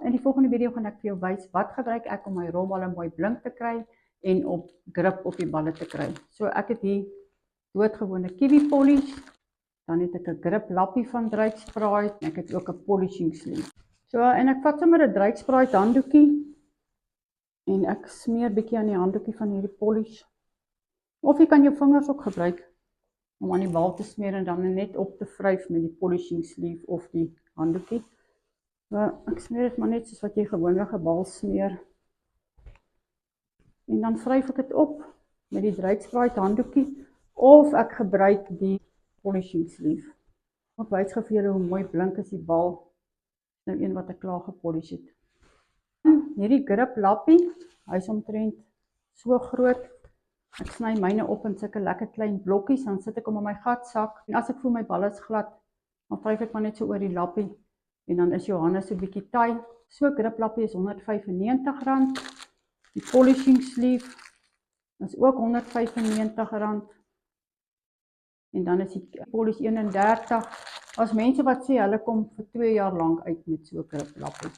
In die volgende video gaan ek vir jou wys wat gebruik ek om my rolballe mooi blink te kry en op grip op die balle te kry. So ek het hier doodgewone kiwi polish, dan het ek 'n grip lappie van Drake Sprite en ek het ook 'n polishing sleeve. So en ek vat sommer 'n Drake Sprite handdoekie en ek smeer bietjie aan die handdoekie van hierdie polish. Of jy kan jou vingers ook gebruik om aan die bal te smeer en dan net op te vryf met die polishing sleeve of die handdoekie. Ek smeer dit maar net soos wat jy gewoonlik 'n bal smeer. En dan vryf ek dit op met die Drake Sprite handdoekie of ek gebruik die polishing sleeve. Ek wys gou vir julle hoe mooi blink is die bal. Nou een wat ek klaar gepolish het. Hierdie grip lappie, hy is omtrent so groot. Ek sny myne op in sulke lekker klein blokkies, dan sit ek hom in my gatsak. En as ek voel my bal is glad, dan vryf ek maar net so oor die lappie. En dan is jou hande so bietjie taai. So grip lappie is R195. Die polishing sleeve is ook R195. En dan is die polish R31. As mense wat sê hulle kom vir 2 jaar lank uit met so grip lappie.